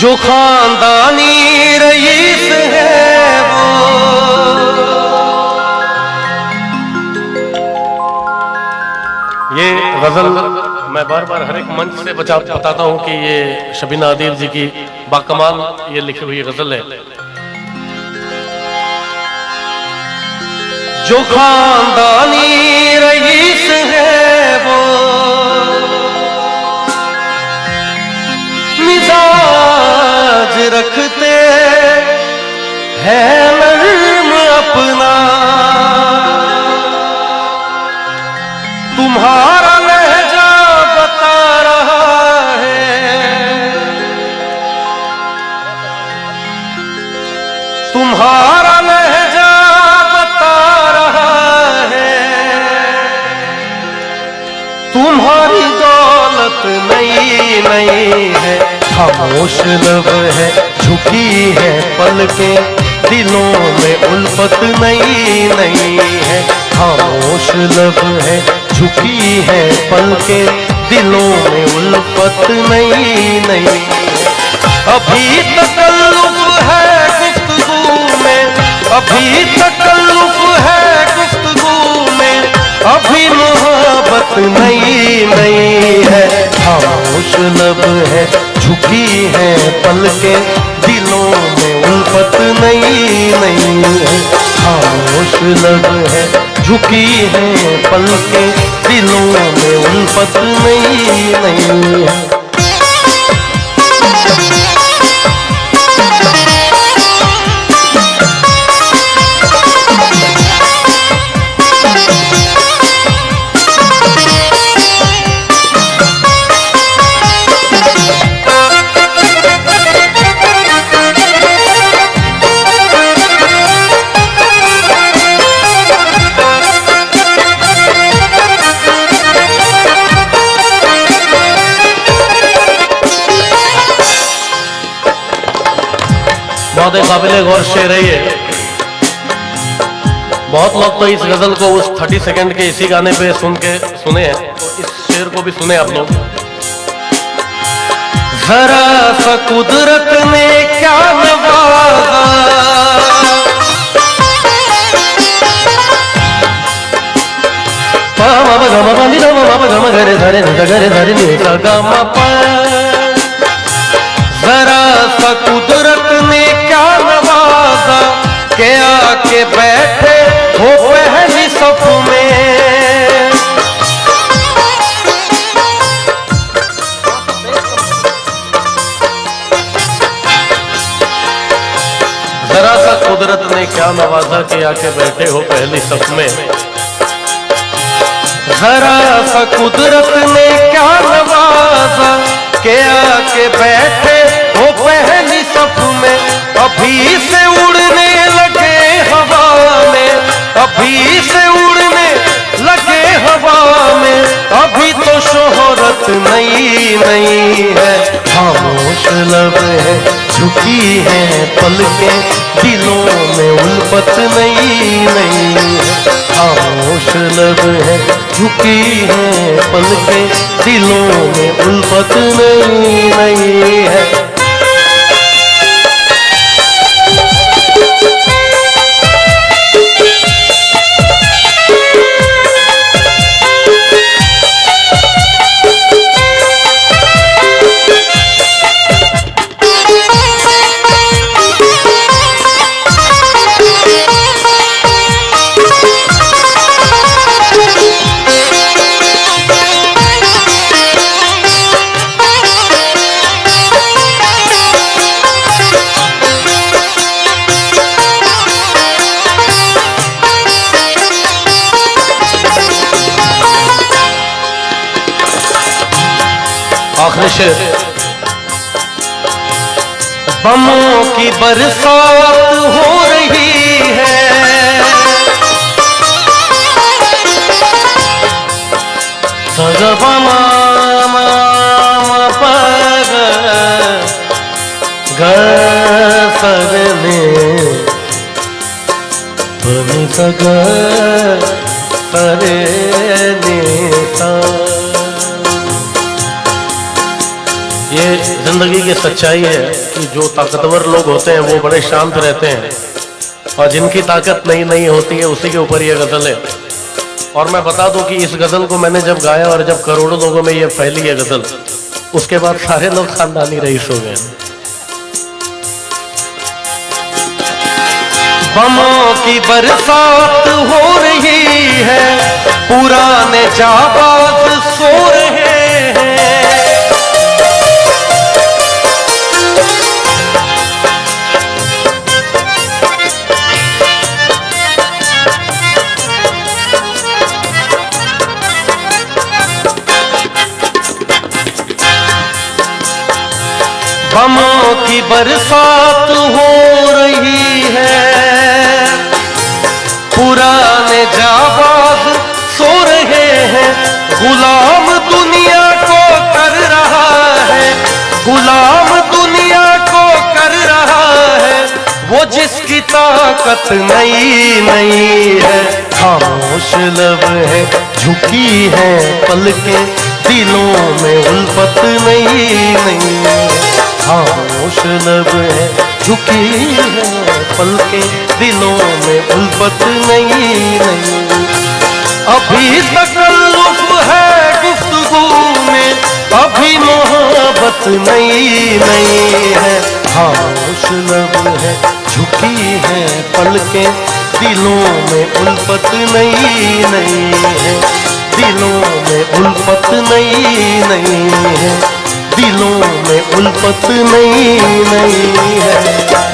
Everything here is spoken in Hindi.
जो खानदानी रईस है वो, ये गजल मैं बार बार हर एक मंच से बताता हूं कि ये शबीना आदिल जी की बाकमाल ये लिखी हुई गजल है। जो खानदानी रईस है वो, मिजाज रखते हैं नर्म अपना, तुम्हारा लहजा बता रहा है, तुम्हारा लहजा बता रहा है, तुम्हारी दौलत नई नई है, खामोश लब है झुकी है पलकें, दिलों में उल्फत नई नई है, खामोश लब है झुकी है पलकें, दिलों में उल्फत नई नई है। अभी तकल्लुफ है गुफ्तगू में, अभी तकल्लुफ है गुफ्तगू में, अभी मोहब्बत नई नई है, खामोश लब है झुकी है पलकें, दिलों में उल्फत नई नई है, खामोश लब है झुकी है पलकें, दिलों में उल्फत नई नई है। बहुत ही काबिल गौर शेर है ये। बहुत लोग तो इस गजल को उस 30 सेकंड के इसी गाने पे सुने हैं, इस शेर को भी सुने आप लोग। जरा सा कुदरत ने क्या नवाजा, जरा सा कुदरत ने क्या नवाजा, के आके बैठे हो पहली सफ में, जरा सा कुदरत ने क्या नवाजा, के आके बैठे हो पहली सफ में, जरा सा कुदरत ने क्या नवाजा, के आके बैठे हो पहली सफ में, अभी से उड़ने लगे हवा में, अभी से उड़ने लगे हवा में, अभी तो शोहरत नई नई है, खामोश लब है झुकी है पलकें, दिलों में उल्फत नई नई है, खामोश लब है झुकी है पलकें, दिलों में उल्फत नई नई है। आखिरी शेर। बमों की बरसात हो रही है, सगबमा पग गरने बनी सग करे नेता, ये जिंदगी की सच्चाई है कि जो ताकतवर लोग होते हैं वो बड़े शांत रहते हैं, और जिनकी ताकत नहीं होती है उसी के ऊपर ये गजल है। और मैं बता दूं कि इस गजल को मैंने जब गाया और जब करोड़ों लोगों में ये फैली है गजल, उसके बाद सारे लोग खानदानी रईस हो गए। बमों की बरसात हो रही है, पुराने जाबाज सो रहे हैं। बमों की बरसात हो रही है, पुराने जाबाज सो रहे हैं। गुलाम दुनिया को कर रहा है, गुलाम दुनिया को कर रहा है वो जिसकी ताकत नहीं है। खामोश लब है, झुकी है पलकें, दिलों में उल्फत नहीं है। खामोश लब है, झुकी है पलकें, दिलों में उल्फत नहीं। अभी तकल्लुफ है गुफ्तगू में, अभी मोहब्बत नहीं है। खामोश लब है, झुकी है पलकें, दिलों में उल्फत नहीं है। दिलों में उल्फत नहीं है, दिलों में उल्फत नहीं है।